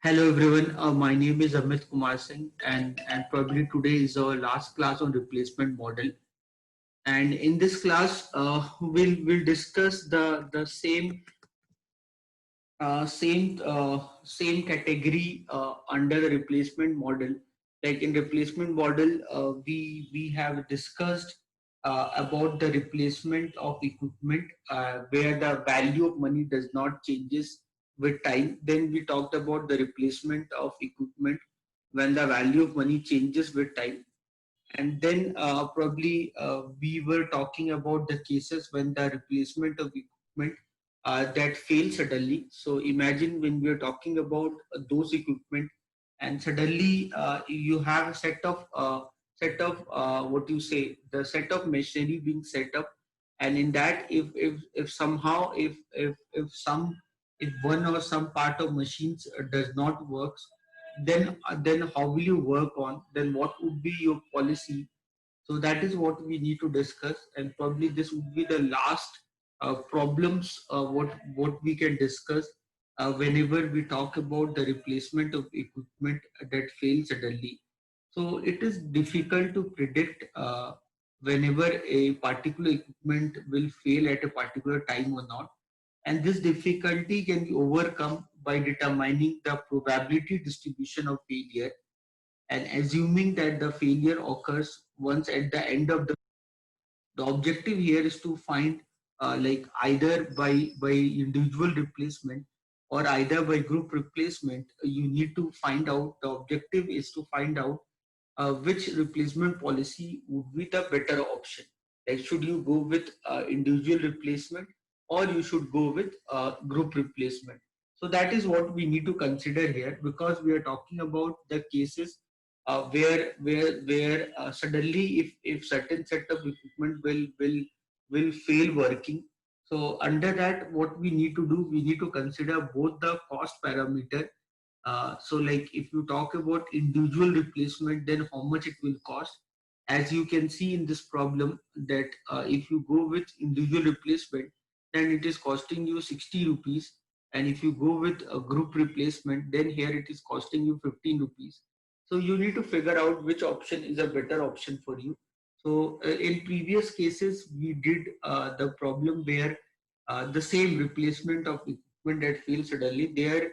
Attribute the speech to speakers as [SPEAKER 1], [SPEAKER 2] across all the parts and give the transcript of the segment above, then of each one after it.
[SPEAKER 1] Hello everyone, my name is Amit Kumar Singh and probably today is our last class on replacement model. And in this class, we'll discuss the same category under the replacement model. Like in replacement model, we have discussed about the replacement of equipment where the value of money does not changes with time. Then we talked about the replacement of equipment when the value of money changes with time. And then probably we were talking about the cases when the replacement of equipment that fail suddenly. So imagine when we are talking about those equipment and suddenly you have a set of what you say, the set of machinery being set up, and in that if somehow if one or some part of machines does not works, then how will you work on, then what would be your policy? So that is what we need to discuss, and probably this would be the last problems what we can discuss whenever we talk about the replacement of equipment that fails suddenly. So it is difficult to predict whenever a particular equipment will fail at a particular time or not, and this difficulty can be overcome by determining the probability distribution of failure and assuming that the failure occurs once at the end of the objective here is to find like either by individual replacement or either by group replacement. You need to find out, the objective is to find out which replacement policy would be the better option. Like should you go with individual replacement or you should go with group replacement. So that is what we need to consider here, because we are talking about the cases where suddenly if certain set of equipment will fail working. So under that, what we need to do, we need to consider both the cost parameter. So like if you talk about individual replacement, then how much it will cost. As you can see in this problem that if you go with individual replacement, then it is costing you 60 rupees. And if you go with a group replacement, then here it is costing you 15 rupees. So you need to figure out which option is a better option for you. So in previous cases, we did the problem where the same replacement of equipment that fails suddenly, there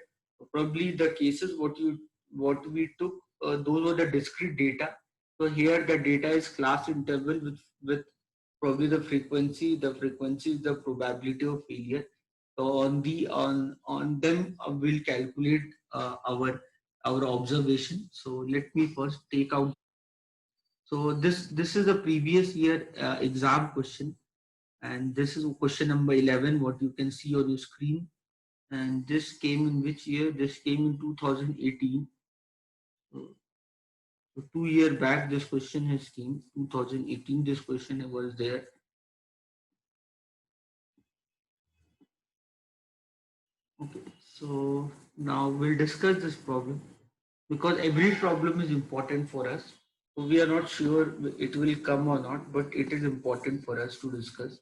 [SPEAKER 1] probably the cases what we took, those were the discrete data. So here the data is class interval with probably the frequency is the probability of failure. So on them we'll calculate our observation. So let me first take out. So this is the previous year exam question, and this is question number 11 what you can see on your screen. And this came in which year? This came in 2018. So 2 year back this question has came. 2018 this question was there. Okay, so now we'll discuss this problem because every problem is important for us. So we are not sure it will come or not, but it is important for us to discuss.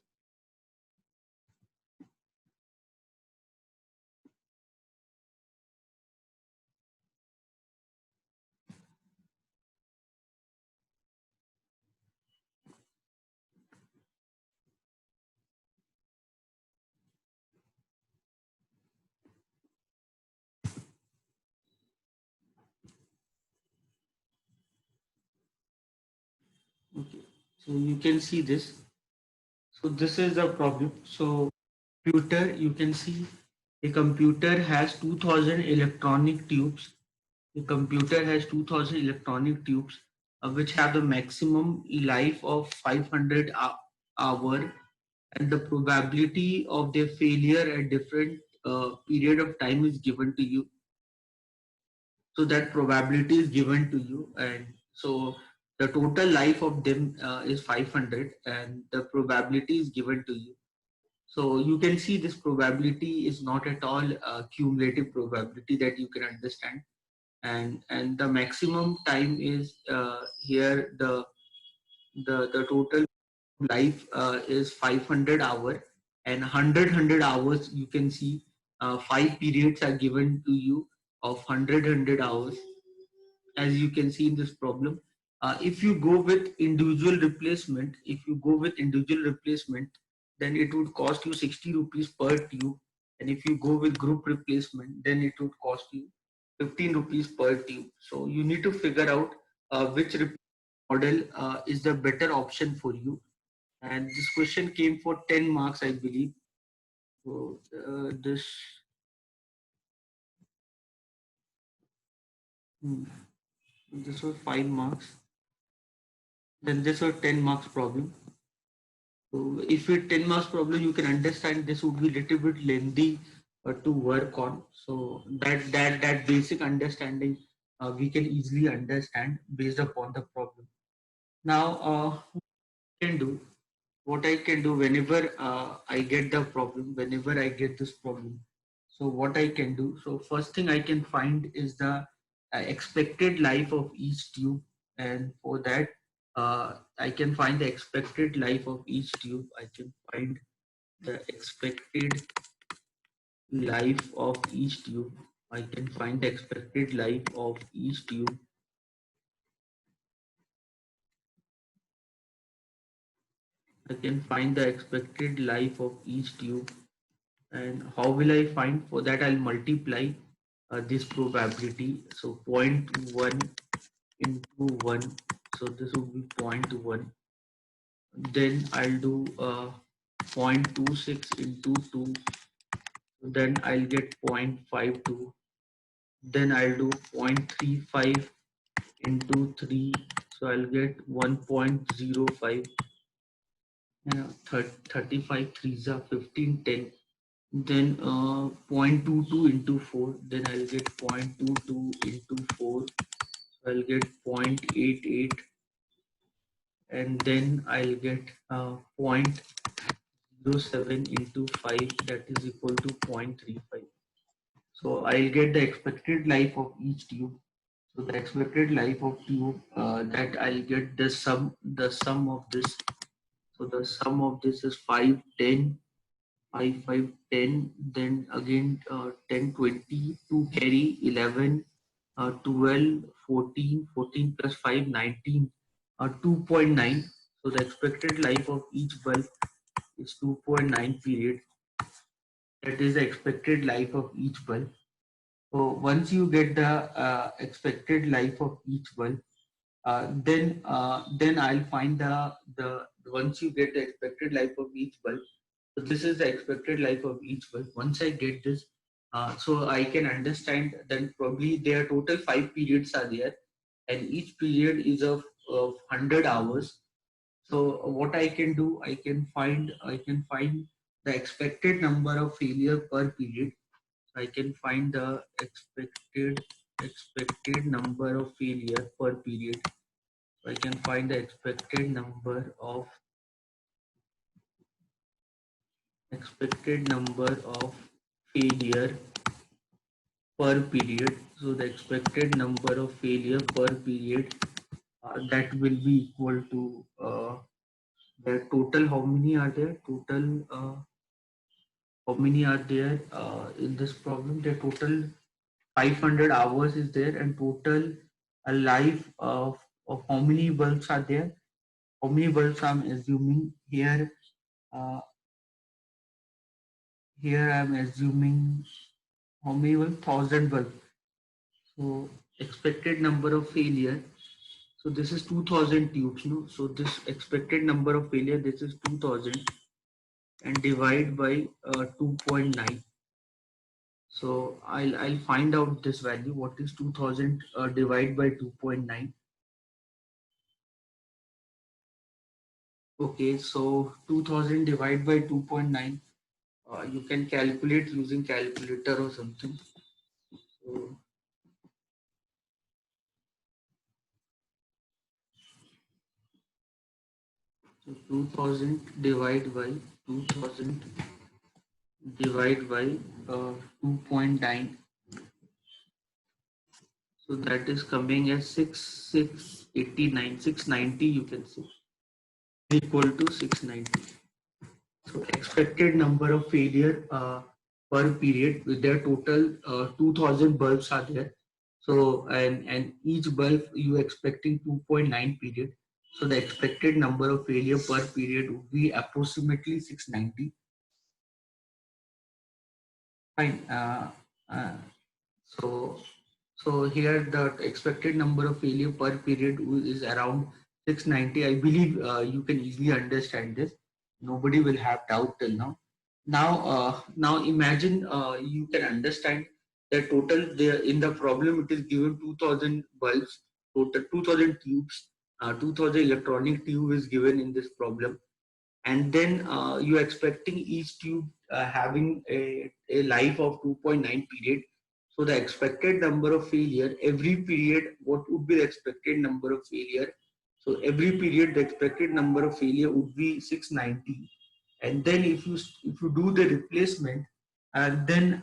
[SPEAKER 1] Okay, so you can see this. So this is the problem. So computer, you can see a computer has 2000 electronic tubes. The computer has 2000 electronic tubes which have the maximum life of 500 hour, and the probability of their failure at different period of time is given to you. So that probability is given to you, and so the total life of them is 500 and the probability is given to you. So you can see this probability is not at all cumulative probability that you can understand, and the maximum time is here the total life is 500 hour, and 100 hours you can see 5 periods are given to you of 100 hours, as you can see in this problem. If you go with individual replacement, then it would cost you 60 rupees per tube. And if you go with group replacement, then it would cost you 15 rupees per tube. So you need to figure out which model is the better option for you. And this question came for 10 marks, I believe. So hmm, this was 5 marks. Then this was 10 marks problem. So if it's 10 marks problem, you can understand this would be a little bit lengthy to work on. So that basic understanding we can easily understand based upon the problem. Now, can do what I can do whenever I get the problem, whenever I get this problem. So what I can do, so first thing I can find is the expected life of each tube, and for that I can find the expected life of each tube. I can find the expected life of each tube. I can find the expected life of each tube. I can find the expected life of each tube. And how will I find? For that I'll multiply this probability. So zero point 0.1 into 1. So this will be 0.1. Then I'll do 0.26 into 2. Then I'll get 0.52. Then I'll do 0.35 into 3. So I'll get 1.05. 35 3s are 15, 10. Then 0.22 into 4. Then I'll get 0.22 into 4. So I'll get 0.88. And then I'll get 0.07 into 5, that is equal to 0.35. So I'll get the expected life of each tube. So the expected life of tube, that I'll get the sum of this. So the sum of this is 5, 10, 5, 5, 10, then again 10, 20, 2 carry 11, 12, 14, 14 plus 5, 19, 2.9. So the expected life of each bulb is 2.9 period. That is the expected life of each bulb. So once you get the expected life of each bulb, then I'll find the once you get the expected life of each bulb. So this is the expected life of each bulb. Once I get this, so I can understand then probably their total 5 periods are there, and each period is of 100 hours. So what I can do, I can find the expected number of failure per period. I can find the expected number of failure per period. So I can find the expected number of failure per period. So the expected number of failure per period, that will be equal to the total. How many are there? How many are there in this problem? The total 500 hours is there, and total life of how many bulbs are there? How many bulbs I'm assuming here? Uh, Here I'm assuming how many bulbs? 1000 bulbs. So expected number of failure. So this is 2000 tubes, no? So this expected number of failure, this is 2000, and divide by 2.9. So I'll find out this value. What is 2000 divided by 2.9? Okay, so 2000 divided by 2.9. You can calculate using calculator or something. So 2000 divided by 2.9. So that is coming as 689, 690 you can say, equal to 690. So expected number of failure per period. With their total 2000 bulbs are there. So and each bulb you expecting 2.9 period. So the expected number of failure per period would be approximately 690. Fine. Uh, so so here the expected number of failure per period is around 690. I believe you can easily understand this. Nobody will have doubt till now. Now imagine you can understand the total there in the problem. It is given 2000 bulbs, total 2000 tubes, 2000 electronic tube is given in this problem, and then you're expecting each tube having a life of 2.9 period. So the expected number of failure every period, what would be the expected number of failure? So every period the expected number of failure would be 690. And then if you do the replacement, and then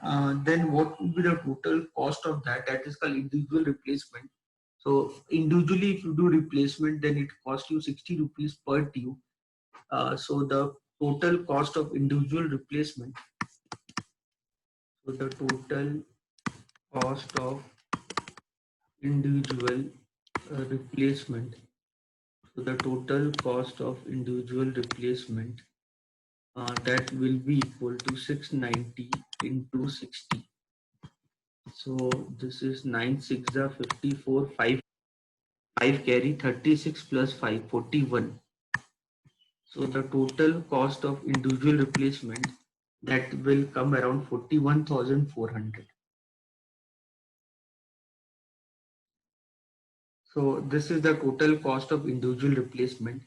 [SPEAKER 1] what would be the total cost of that? That is called individual replacement. So individually if you do replacement, then it costs you 60 rupees per tube. So the total cost of individual replacement, so the total cost of individual replacement, so the total cost of individual replacement, that will be equal to 690 into 60. So this is 9 6 are 54, 5 carry 36 plus 5 41. So the total cost of individual replacement, that will come around 41,400. So this is the total cost of individual replacement,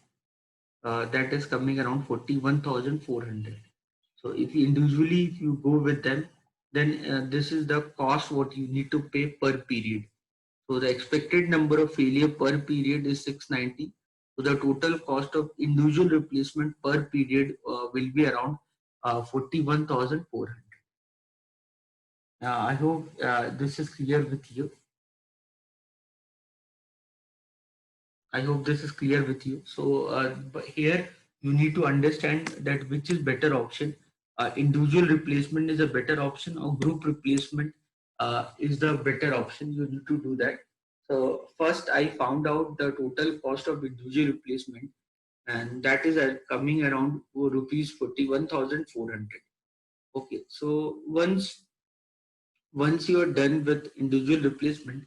[SPEAKER 1] that is coming around 41,400. So if you go with them, then this is the cost what you need to pay per period. So the expected number of failure per period is 690. So the total cost of individual replacement per period will be around 41,400. I hope this is clear with you. I hope this is clear with you. So but here you need to understand that which is better option. Individual replacement is a better option, or group replacement is the better option. You need to do that. So first I found out the total cost of individual replacement, and that is coming around rupees 41,400. Okay, so once you are done with individual replacement,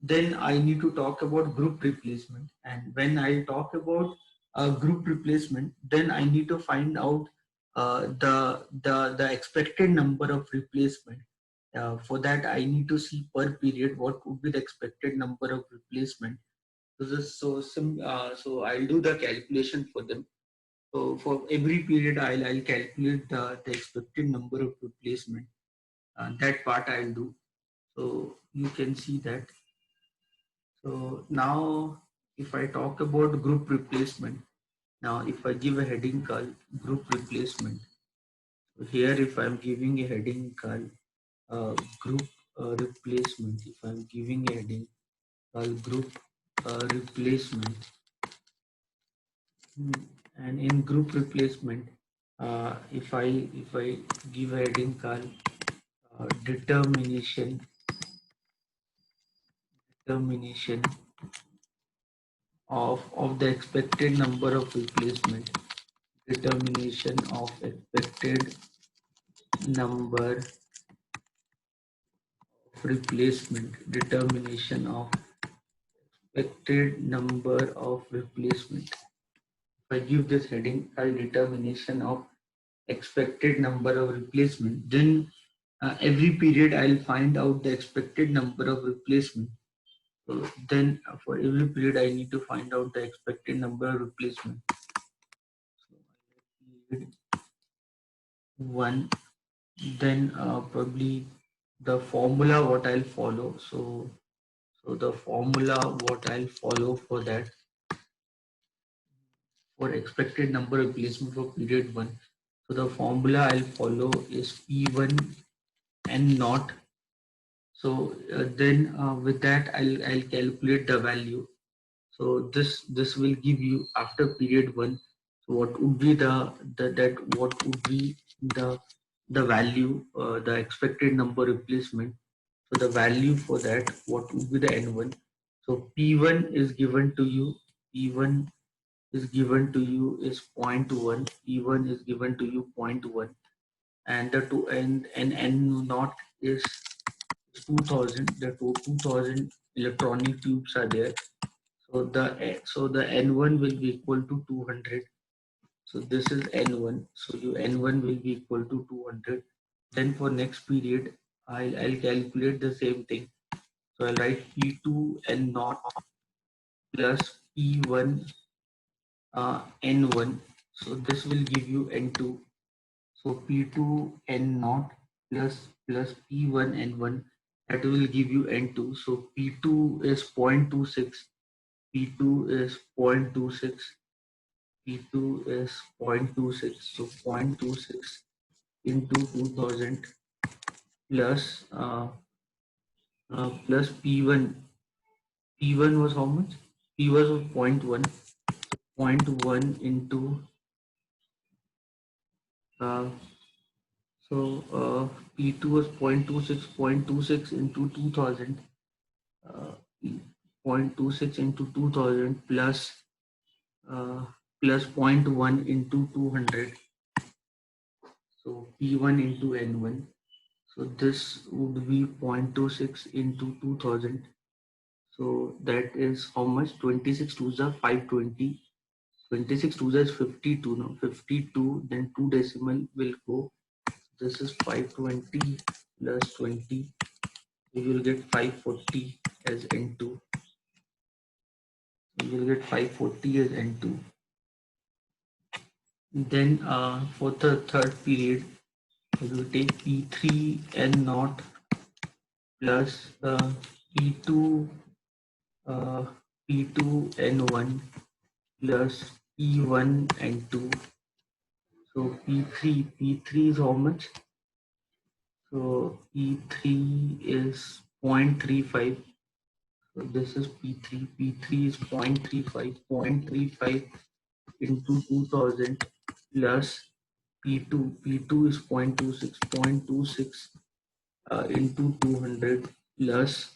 [SPEAKER 1] then I need to talk about group replacement. And when I talk about group replacement, then I need to find out the expected number of replacement. For that, I need to see per period what would be the expected number of replacement. So I'll do the calculation for them. So for every period, I'll calculate the expected number of replacement. That part I'll do. So you can see that. So now if I talk about group replacement, now if I give a heading called group replacement, so here if I'm giving a heading called group replacement, if I'm giving a heading called group replacement, and in group replacement, if I give a heading called determination of the expected number of replacement, determination of expected number of determination of expected number of replacement. If I give this heading called determination of expected number of replacement, then every period I'll find out the expected number of replacement. So then for every period I need to find out the expected number of replacement. So period 1, then probably the formula what I'll follow. So the formula what I'll follow for that, for expected number of replacement for period 1. So the formula I'll follow is P1 and not. So then with that I'll calculate the value. So this will give you after period 1. So what would be the what would be the the value, the expected number replacement. So the value for that, what would be the N1? So P1 is given to you. P1 is given to you is 0.1. P1 is given to you 0.1, and the two and N naught is 2000. The 2000 electronic tubes are there. So the N1 will be equal to 200. So this is N1. So your N1 will be equal to 200. Then for next period, I'll calculate the same thing. So I'll write P2 N naught plus P1 N1. So this will give you N2. So P2 N naught plus P1 N1, that will give you N2. So P2 is 0.26. P2 is 0.26. P2 is 0.26. So 0.26 into 2000 plus plus P1. P1 was how much? P1 was zero point 0.1. 0.1 into uh, P2 was 0.26. 0.26 into 2000. Uh, 0.26 into 2000 uh, plus 0.1 into 200. So P1 into N1. So this would be 0.26 into 2000. So that is how much? 26 twos are 520. 26 twos is 52 now. 52, then 2 decimal will go. This is 520 plus 20. You will get 540 as N2. You will get 540 as N2. Then for the third period, we will take P3 N naught plus P2 uh, P2 N1 plus P1 N2. So P3 is how much? So P3 is 0.35. So this is P3. P3 is 0.35. 0.35 into 2000 plus P2. P2 is 0.26. 0.26 into 200 plus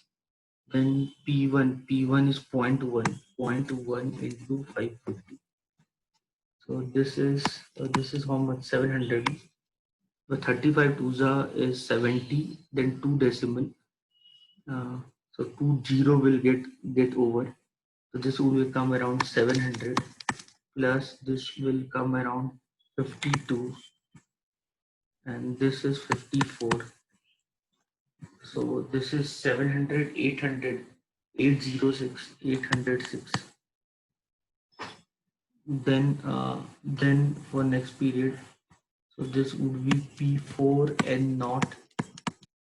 [SPEAKER 1] then P1. P1 is 0.1. 0.1 into 550. So this is how much? 700. The 35 twos is 70. Then 2 decimal. So 20 will get over. So this will come around 700 plus this will come around 52 and this is 54. So this is 700, 800, 806, 806. Then for next period, so this would be P4 N naught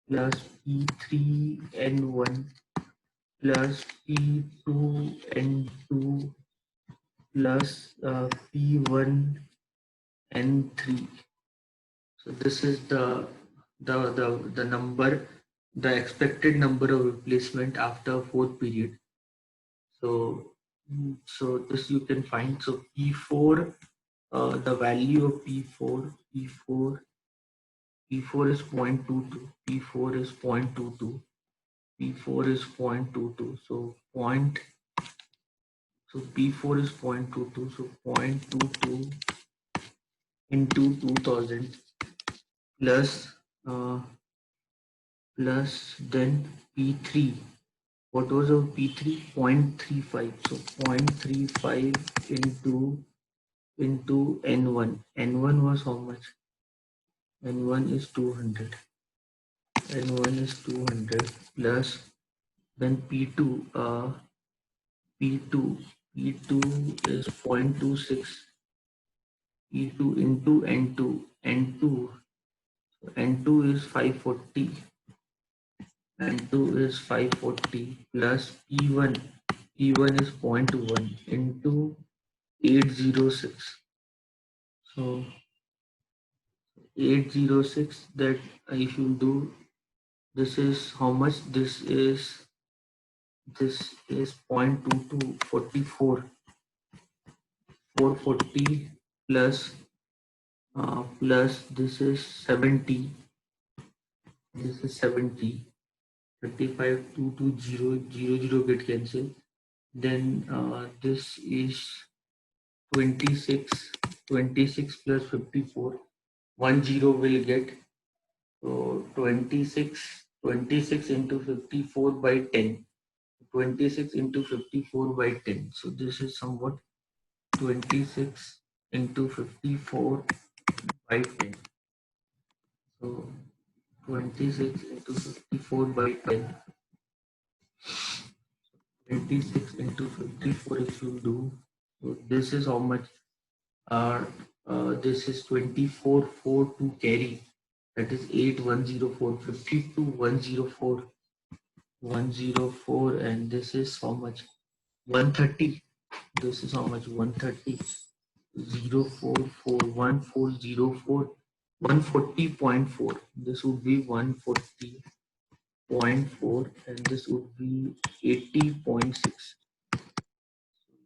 [SPEAKER 1] plus P3 N1 plus P2 N2 plus P1 N3. So this is the number, the expected number of replacement after fourth period. So this you can find. So P4, the value of P4 is 0.22. P4 is 0.22. P4 is 0.22. So P4 is 0.22. So 0.22 into 2000 plus uh, plus then P3. What was our P3? 0.35. So 0.35 into N1. N1 was how much? N1 is 200. N1 is 200 plus then P2. P2. P2 is 0.26. P2 into N2. N2 is 540. N2 is 540 plus P1. P1 is 0.1 into 806. So 806, that if you do, this is how much? This is 0.22, 44, 440 plus plus this is 70, this is 70, 35, 2, 0, 0 get cancelled. Then this is 26, 26 plus 54, 10 will get. So 26, 26 into 54 by 10. 26 into 54 by 10. So this is somewhat 26 into 54 by 10. So 26 into 54 by 10. 26 into 54 if you do. So this is how much. Uh, this is 24, 4 to carry. That is 8, 104, 52, 104, 104, and this is how much? 130. This is how much? 130. 044 1404 140.4. This would be 140.4 and this would be 80.6.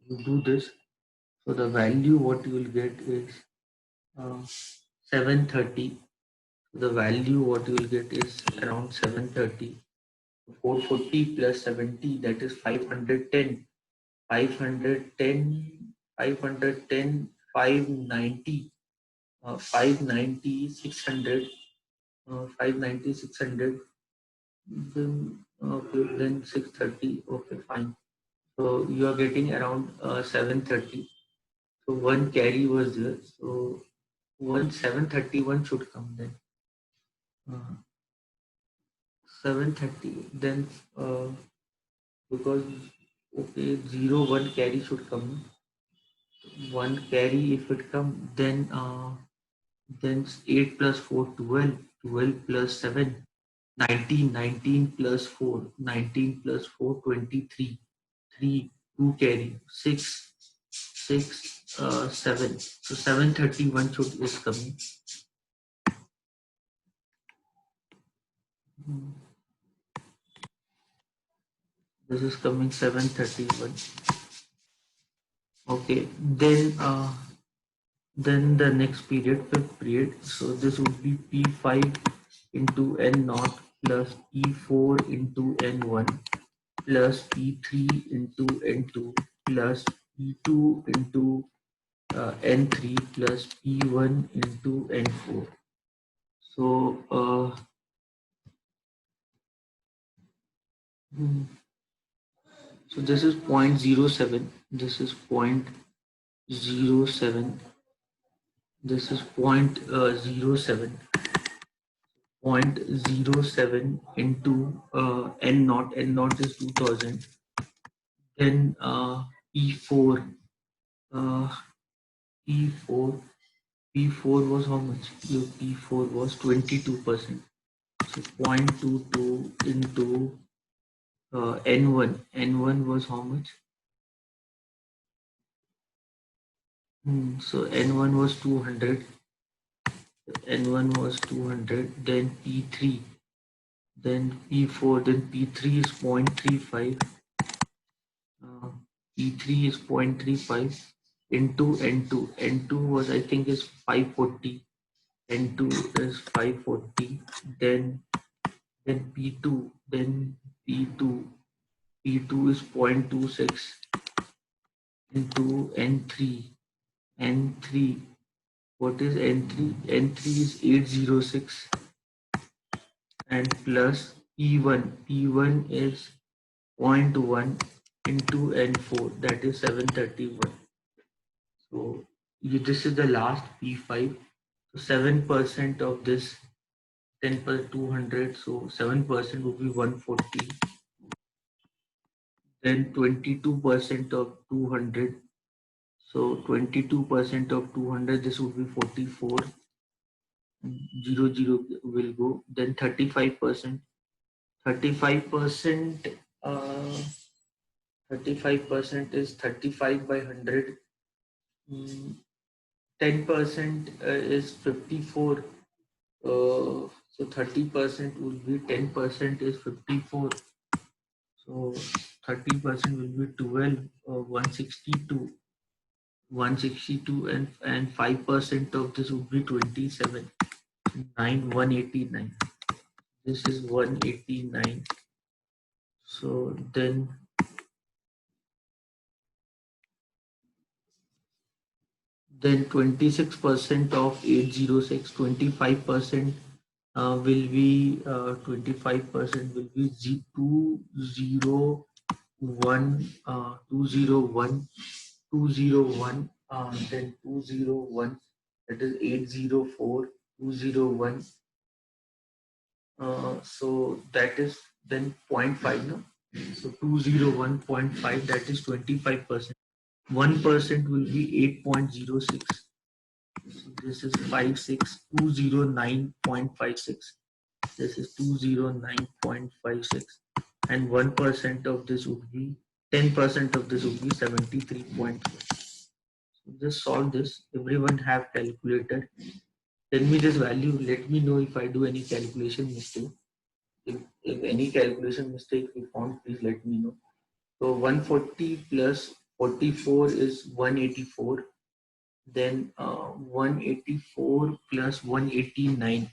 [SPEAKER 1] You do this, so the value what you will get is 730. The value what you will get is around 730. 440 plus 70, that is 510. 510, 510, 590. 590, 600, 590, 600, then, okay, then 630, okay, fine. So you are getting around 730. So one carry was there. So one 731 should come then. Uh, 730, then because, okay, 0, 1 carry should come. One carry if it come, then 8 plus 4, 12, 12 plus 7, 19, 19 plus 4, 19 plus 4, 23, 3, 2 carry, 6, 6, 7. So 731 should is coming. This is coming 731. Okay, then the next period, fifth period. So this would be P5 into N naught plus P4 into N1 plus P3 into N2 plus P2 into N3 plus P1 into N4. So, so this is 0.07. This is 0.07. This is 0.07. 0.07 into N naught. N naught is 2000. Then P4. Uh, P4. P4 was how much? Your P4 was 22%. So 0.22 into N1. N1 was how much? So N1 was 200. N1 was 200. Then P3. Then P4. Then P3 is 0.35. P3 is 0.35 into N2. N2 was, I think, is 540. N2 is 540. Then P2. Then P2. P2 is 0.26 into N3. N3. What is N3? N3 is 806 and plus P1. P1 is 0.1 into N4, that is 731. So this is the last P5. So 7% of this 10 per 200. So 7% would be 140. Then 22% of 200. So 22% of 200, this would be 44. 0 will go. Then 35%. 35%. 35% is 35 by 100. 10% is 54. So 30% will be 10% is 54. So 30% will be 12, 162. 162, and 5% of this would be 27. 189. This is 189. So then 26% of 806, 25% will be 25% will be 201, 201, 201, then 201, that is 804, 201. So that is then 0.5, no? So 201.5, that is 25%. 1% will be 8.06. So this is 209.56. This is 209.56. And 1% of this would be 10% of this would be 73.1. So just solve this. Everyone have calculator. Tell me this value. Let me know if I do any calculation mistake. If any calculation mistake you found, please let me know. So 140 plus 44 is 184. Then 184 plus 189.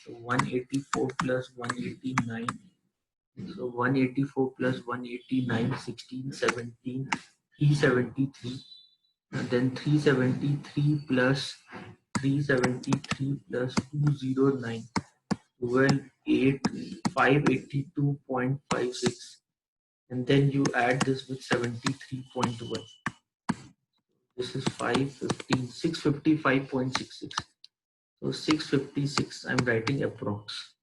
[SPEAKER 1] So 184 plus 189. So 184 plus 189, 16, 17, 373. And then 373 plus 373 plus 209. 12, 8, 582.56. And then you add this with 73.1. This is 515, 655.66. So 656, I'm writing approx.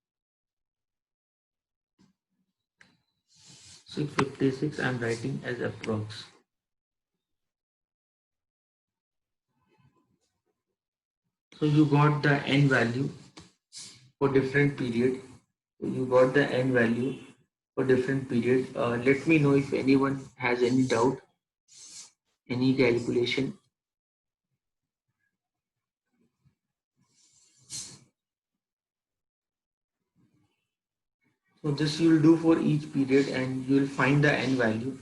[SPEAKER 1] 656, I'm writing as approx. So you got the n value for different period. So you got the n value for different period. Let me know if anyone has any doubt, any calculation. So this you will do for each period and you will find the n value.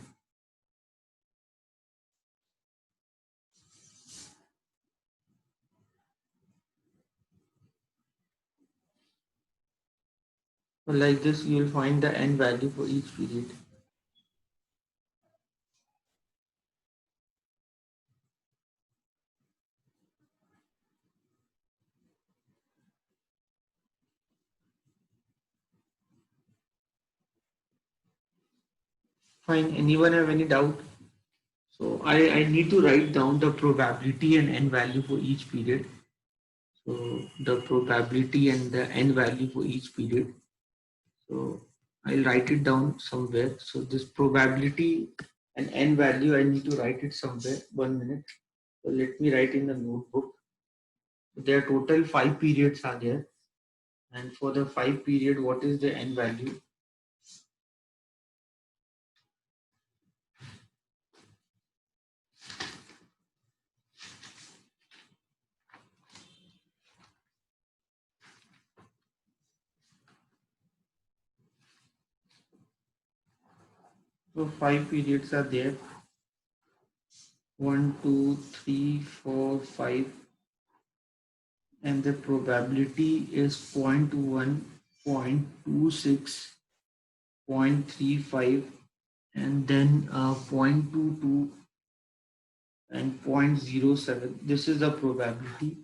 [SPEAKER 1] So like this you will find the n value for each period. Fine. Anyone have any doubt? So I need to write down the probability and n value for each period. So the probability and the n value for each period. So I'll write it down somewhere. So this probability and n value, I need to write it somewhere. 1 minute. So let me write in the notebook. There are total 5 periods are there. And for the 5 period, what is the n value? So 5 periods are there. 1, 2, 3, 4, 5. And the probability is 0.1, 0.26, 0.35, and then 0.22 and 0.07. This is the probability.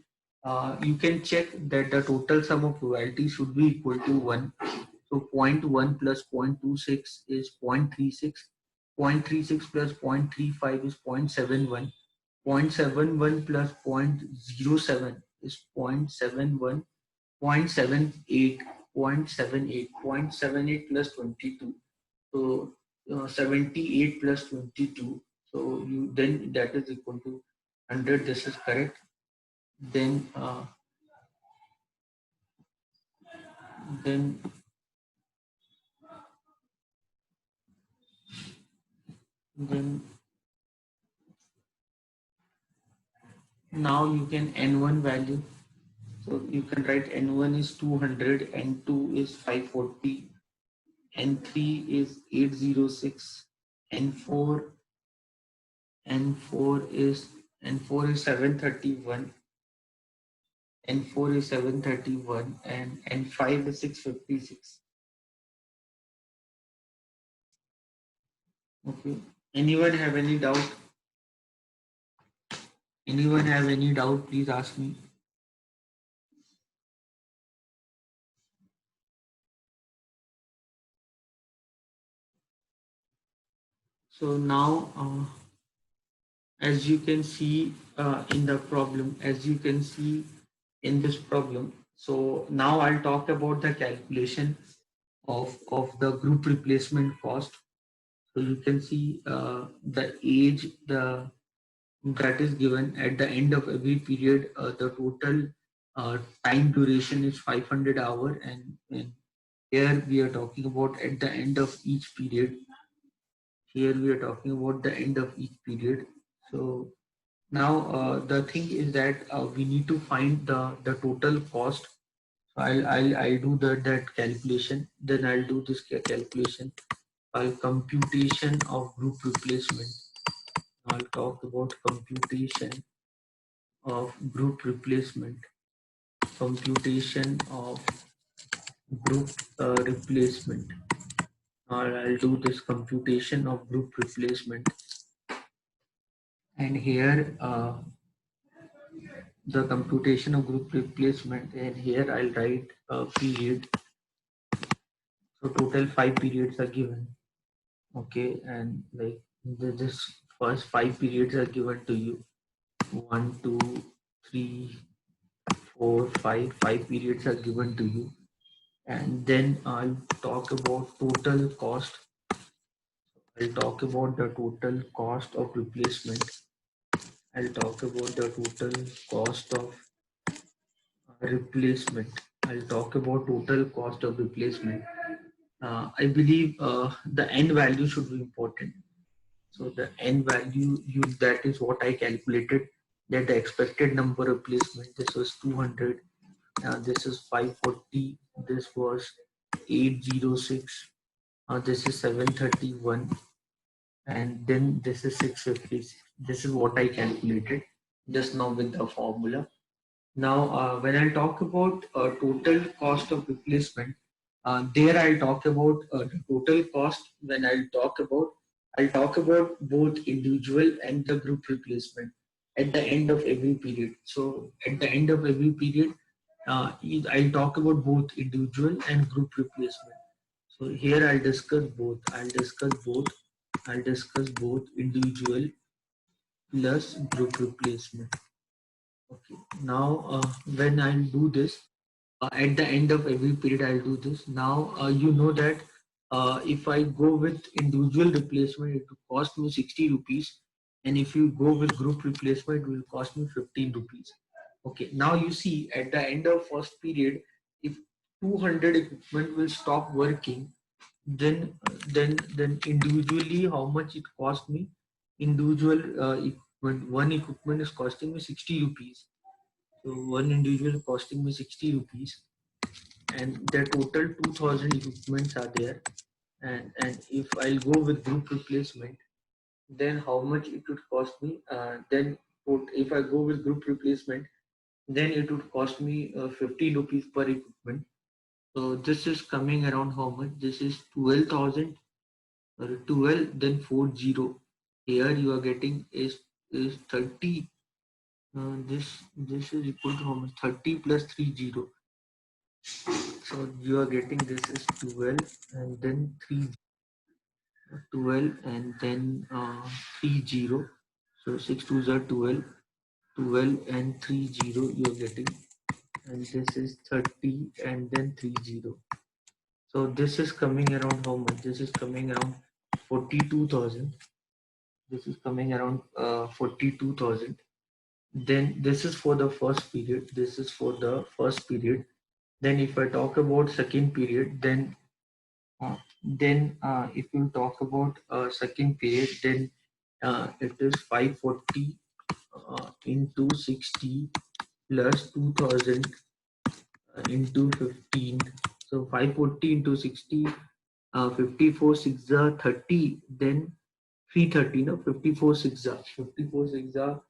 [SPEAKER 1] You can check that the total sum of probability should be equal to 1. So 0.1 plus 0.26 is 0.36. 0.36 plus 0.35 is 0.71. 0.71 plus 0.07 is 0.71. 0.78, 0.78, 0.78 plus 22. So 78 plus 22. So you then that is equal to 100. This is correct. Then then then now you can n1 value. So you can write n1 is 200, n2 is 540, n3 is 806, n4 is N4 is 731, N4 is 731, and N5 is 656. Okay. Anyone have any doubt? Anyone have any doubt? Please ask me. So now, as you can see in the problem, as you can see in this problem. So now I'll talk about the calculation of the group replacement cost. So you can see the age that is given at the end of every period. The total time duration is 500 hour, and here we are talking about at the end of each period. Here we are talking about the end of each period. So now the thing is that we need to find the total cost. So I'll do that calculation. Then I'll do this calculation. I'll computation of group replacement. I'll talk about computation of group replacement. Computation of group replacement. I'll do this computation of group replacement. And here the computation of group replacement, and here I'll write a period. So total 5 periods are given. Okay, and like this first 5 periods are given to you. 1, 2, 3, 4, 5. 5 periods are given to you, and then I'll talk about total cost. I'll talk about the total cost of replacement. I'll talk about the total cost of replacement. I'll talk about total cost of replacement. I believe the end value should be important. So the end value, that is what I calculated, that the expected number replacement, this was 200, this is 540, this was 806, this is 731, and then this is 656. This is what I calculated just now with the formula. Now, when I talk about total cost of replacement, there I'll talk about the total cost. When I'll talk about both individual and the group replacement at the end of every period. So at the end of every period, I'll talk about both individual and group replacement. So here I'll discuss both. I'll discuss both individual plus group replacement. Okay. Now, when I'll do this, at the end of every period, I'll do this. Now, you know that if I go with individual replacement, it will cost me 60 rupees. And if you go with group replacement, it will cost me 15 rupees. Okay. Now you see at the end of first period, if 200 equipment will stop working, then individually how much it cost me. Individual equipment, one equipment is costing me 60 rupees. So one individual costing me 60 rupees, and the total 2000 equipments are there. And if I'll go with group replacement, then how much it would cost me. Then if I go with group replacement, then it would cost me 50 rupees per equipment. So this is coming around how much? This is 12,000 or 12, then 40. Here you are getting is 30. This is equal to how much? 30 plus 30. So you are getting this is 12 and then 3, 12 and then 30. So 6 2s are 12, 12 and 30 you are getting, and this is 30 and then 30. So this is coming around how much? This is coming around 42,000. This is coming around 42,000. Then this is for the first period. This is for the first period. Then if I talk about second period, then if you talk about second period, then it is 540 into 60 plus 2000 into 15. So 540 into 60, 54 6 are 30, then 330, no, 54 6 are 54 6 are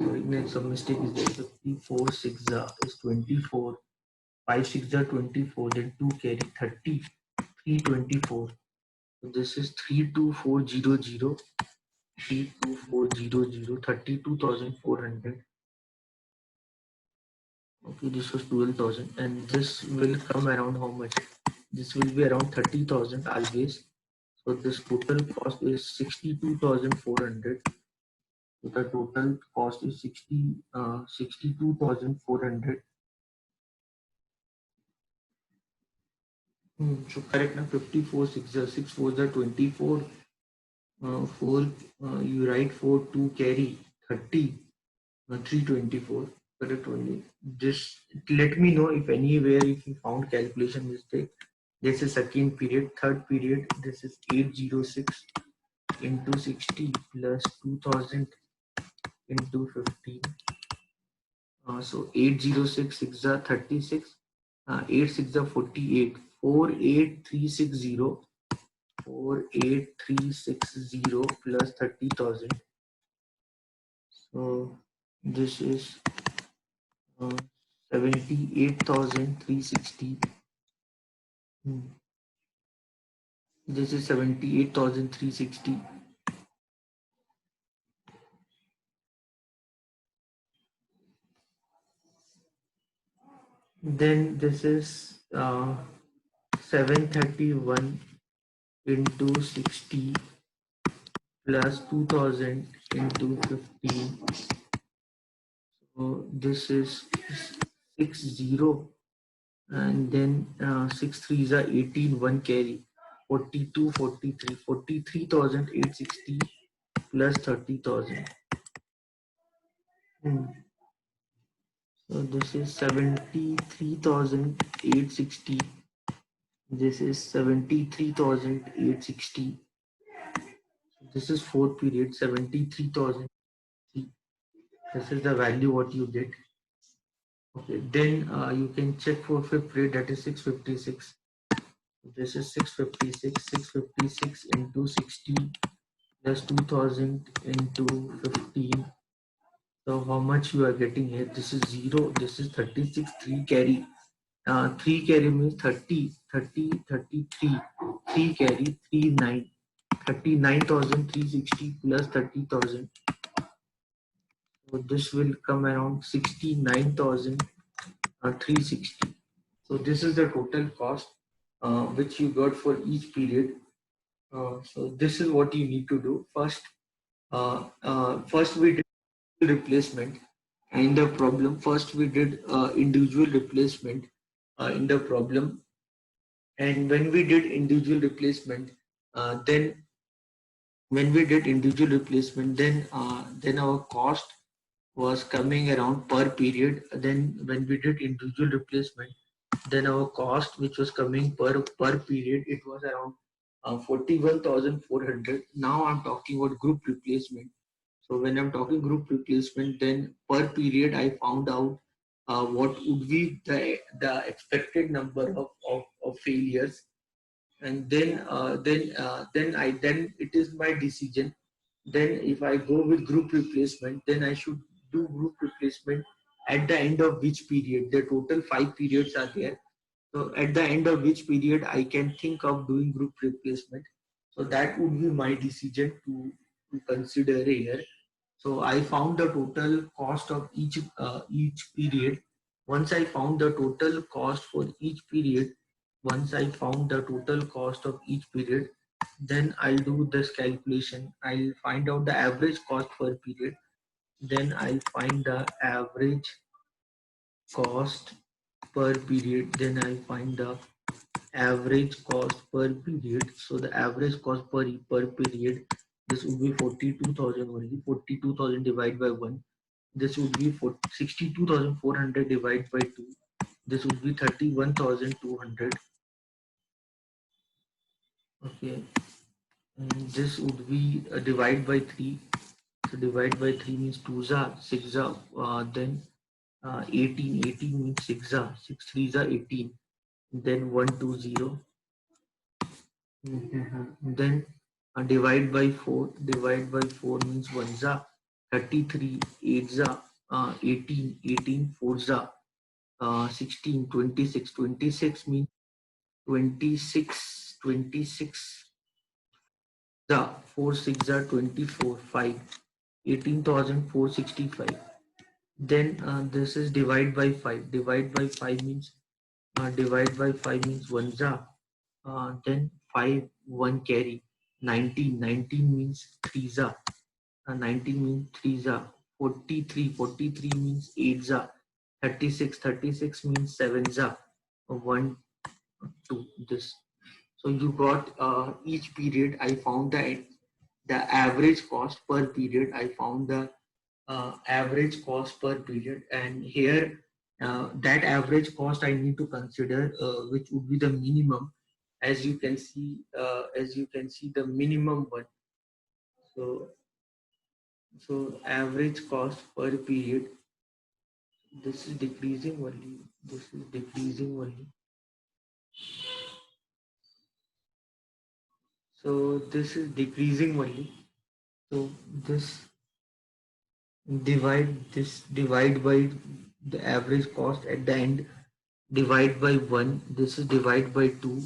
[SPEAKER 1] Sorry, some mistake is there. 54 6 is 24. 5 6 are 24. Then 2 carry 30. 324. So this is 32400. 32400. 32,400. Okay, this was 12,000, and this will come around how much? This will be around 30,000 always. So this total cost is 62,400. So the total cost is 62,400. So correct now. 54 6 6 4 are 24. 4 you write 4 2 carry 30. 324. Correct only. Just let me know if anywhere if you found calculation mistake. This is second period. Third period, this is 806 into 60 plus 2000 into 15. So 806 6 are 36. 8 6 are 48. 48360. 48360 plus 30,000. So this is 78,360. This is 78,360. Then this is 731 into 60 plus 2000 into 15. So this is 60, and then 6 threes are 18, 1 carry 42, 43, 43,860 plus 30,000. So this is 73,860. This is 73,860. This is fourth period, 73,000. This is the value what you get. Okay, then you can check for fifth period, that is 656. This is 656, 656 into 60 plus 2000 into 15. So how much you are getting here? This is 0, this is 36, 3 carry. 3 carry means 30, 30, 33. 3 carry, 3, 9. 39,360 plus 30,000. So this will come around 69,360. So this is the total cost which you got for each period. So this is what you need to do. First we did replacement in the problem. First we did individual replacement in the problem, and when we did individual replacement, then when we did individual replacement, then our cost was coming around per period. Then when we did individual replacement, then our cost which was coming per period, it was around 41,400. Now I'm talking about group replacement. So when I'm talking group replacement, then per period I found out what would be the expected number of failures, and then it is my decision. Then if I go with group replacement, then I should do group replacement at the end of which period. The total 5 periods are there. So at the end of which period I can think of doing group replacement. So that would be my decision to consider here. So I found the total cost of each period. Once I found the total cost for each period, once I found the total cost of each period, then I'll do this calculation. I'll find out the average cost per period. Then I'll find the average cost per period. Then I'll find the average cost per period. So the average cost per period, this would be 42,000 only. 42,000 divided by 1. This would be 62,400 divided by 2. This would be 31,200. Okay. And this would be divided by 3. So divide by 3 means 2s are 6 are then 18. 18 means 6 are 6 3s are 18. Then 120. Then divide by 4. Divide by 4 means 1s are 33, 8 za, 18, 18, 4 za, 16, 26, 26 means 26, 26 za, 4 6 za, 24, 5, 18,465. Then this is divide by 5. Divide by 5 means divide by 5 means 1 za. Then 5 1 carry. 19, 19 means 3 za. 19 means 3 za. 43, 43 means 8 za. 36, 36 means 7 za. 1 2 this. So you got each period. I found the average cost per period. I found the average cost per period, and here that average cost I need to consider, which would be the minimum. As you can see the minimum one. So average cost per period. This is decreasing only. This is decreasing only. So this is decreasing only. So divide by the average cost at the end, divide by 1. This is divide by 2,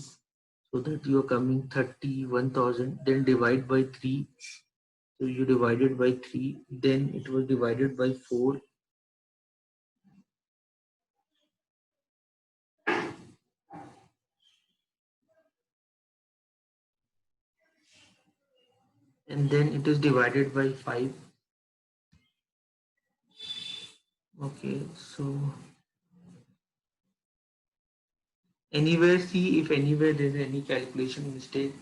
[SPEAKER 1] so that you are coming 31,000. Then divide by 3, so you divided by 3. Then it was divided by 4. And then it is divided by 5. Okay, so anywhere, see if anywhere there is any calculation mistake,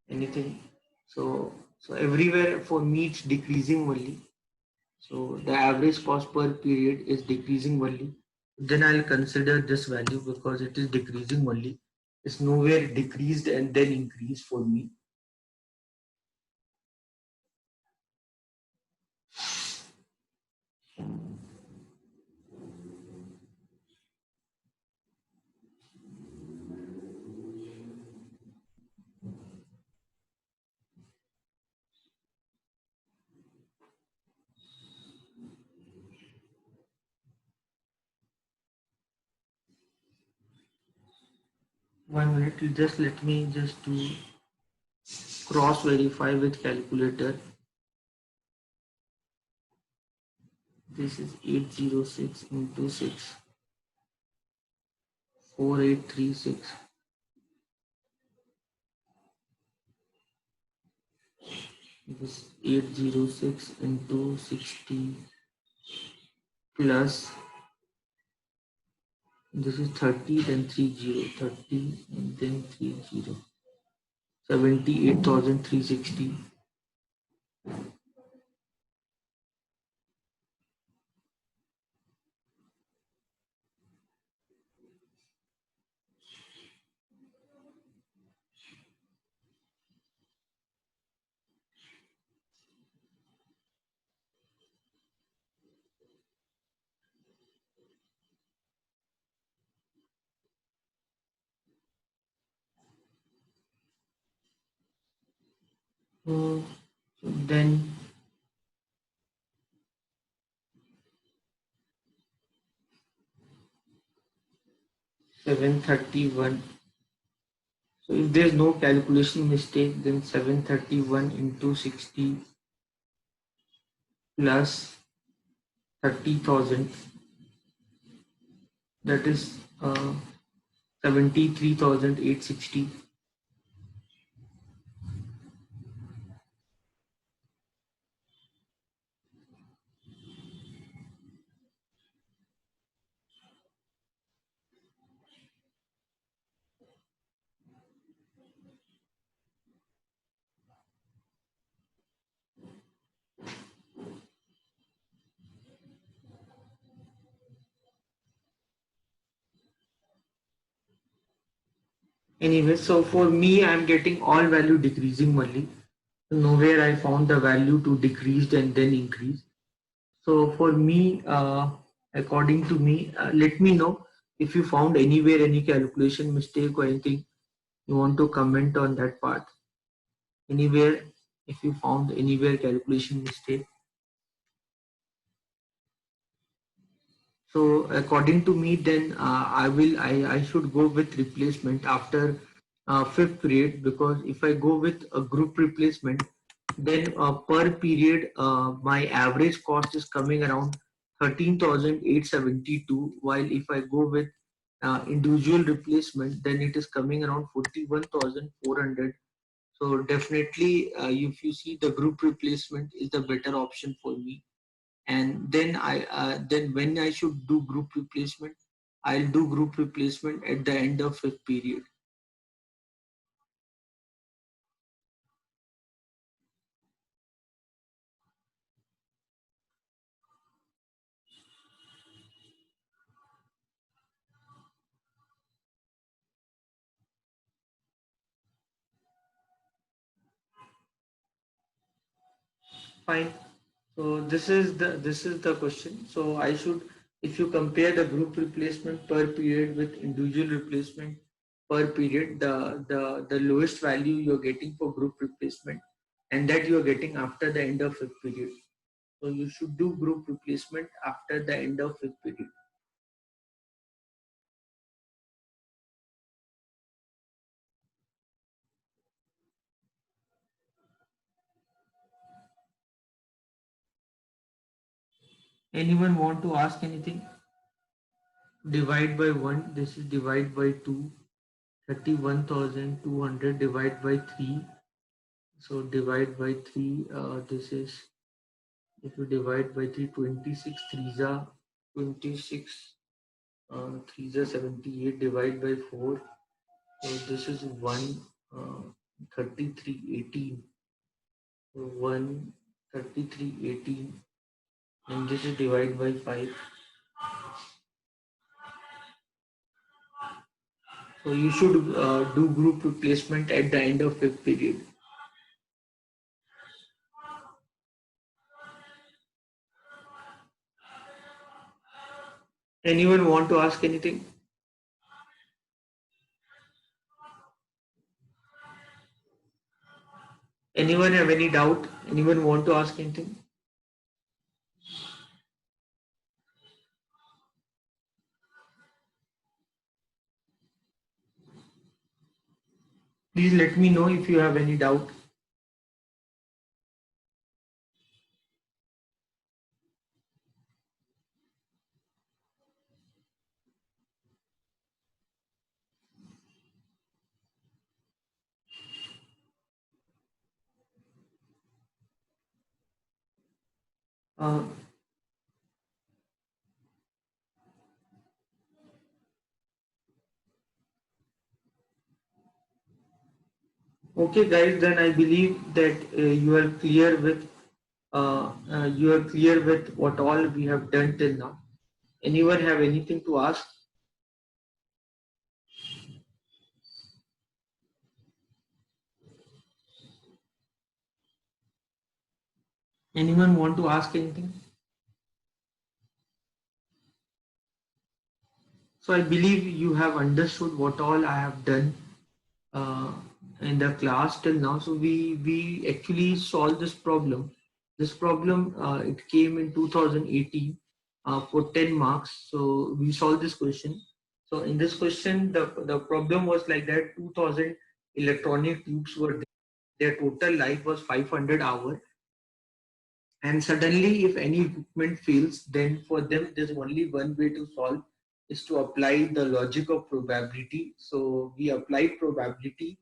[SPEAKER 1] anything. So everywhere for me it's decreasing only. So the average cost per period is decreasing only. Then I'll consider this value because it is decreasing only. It's nowhere decreased and then increased for me. One minute, just let me just do cross verify with calculator. This is 806 into 6, 4836. This 806 into 60 plus this is 30, then 30, 30 and then 30, 78,360. So then 731. So if there is no calculation mistake, then 731 into 60 plus 30,000, that is 73,860. Anyway, so for me, I'm getting all value decreasing only. Nowhere I found the value to decreased and then increase. So for me, according to me, let me know if you found anywhere any calculation mistake or anything you want to comment on that part. Anywhere, if you found anywhere calculation mistake. So according to me, then I should go with replacement after fifth period, because if I go with a group replacement, then per period my average cost is coming around 13,872, while if I go with individual replacement, then it is coming around 41,400. So definitely, if you see, the group replacement is the better option for me. And then when I should do group replacement, I'll do group replacement at the end of fifth period. Fine. So this is the question. So I should, if you compare the group replacement per period with individual replacement per period, the lowest value you're getting for group replacement, and that you're getting after the end of fifth period. So you should do group replacement after the end of fifth period. Anyone want to ask anything? Divide by 1, this is divide by 2, 31,200 divide by 3. So divide by 3, this is, if you divide by 3, 26 3s are 26, 3s are 78, divide by 4. So this is 1, 33 18. So 1, 33 18, and this is divide by 5. So you should do group replacement at the end of fifth period. Anyone want to ask anything? Anyone have any doubt? Anyone want to ask anything? Please let me know if you have any doubt. Uh, okay, guys. Then I believe that you are clear with what all we have done till now. Anyone have anything to ask? Anyone want to ask anything? So I believe you have understood what all I have done uh, in the class till now. So we actually solved this problem. This problem it came in 2018 for 10 marks. So we solved this question. So in this question, the problem was like that: 2,000 electronic tubes were there. Their total life was 500 hours. And suddenly, if any equipment fails, then for them, there's only one way to solve, is to apply the logic of probability. So we applied probability,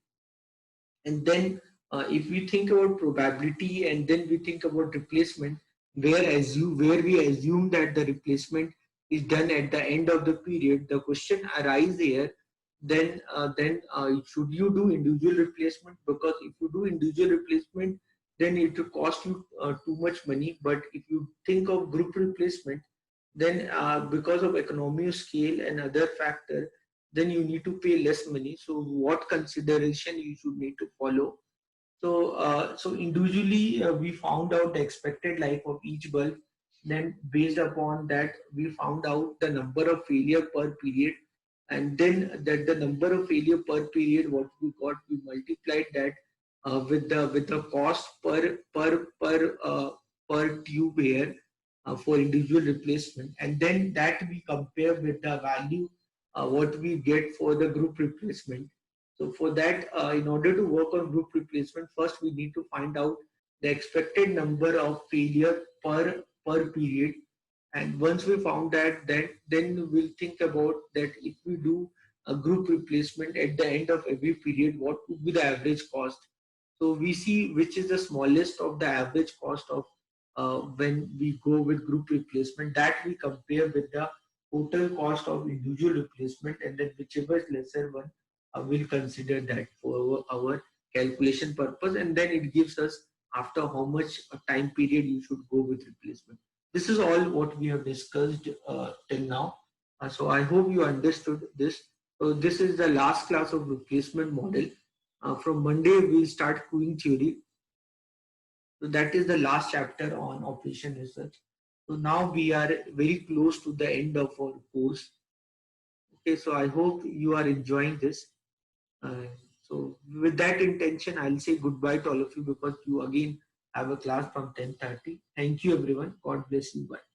[SPEAKER 1] and then if we think about probability and then we think about replacement, where we assume that the replacement is done at the end of the period, the question arises here. Then should you do individual replacement? Because if you do individual replacement, then it will cost you too much money. But if you think of group replacement, then because of economy of scale and other factor, then you need to pay less money. So what consideration you should need to follow? So individually, we found out the expected life of each bulb. Then based upon that, we found out the number of failure per period, and then that the number of failure per period, what we got, we multiplied that with the cost per tube here. for individual replacement, and then that we compare with the value what we get for the group replacement. So for that, in order to work on group replacement, first we need to find out the expected number of failure per period. And once we found that, then we'll think about that if we do a group replacement at the end of every period, what would be the average cost. So we see which is the smallest of the average cost of when we go with group replacement, that we compare with the total cost of individual replacement, and then whichever is lesser one, we'll consider that for our calculation purpose, and then it gives us after how much time period you should go with replacement. This is all what we have discussed till now. So I hope you understood this. So this is the last class of replacement model. From Monday, we'll start queuing theory. So that is the last chapter on operation research. So now we are very close to the end of our course. Okay, so I hope you are enjoying this. Uh, so with that intention, I'll say goodbye to all of you because you again have a class from 10:30. Thank you everyone. God bless you. Bye.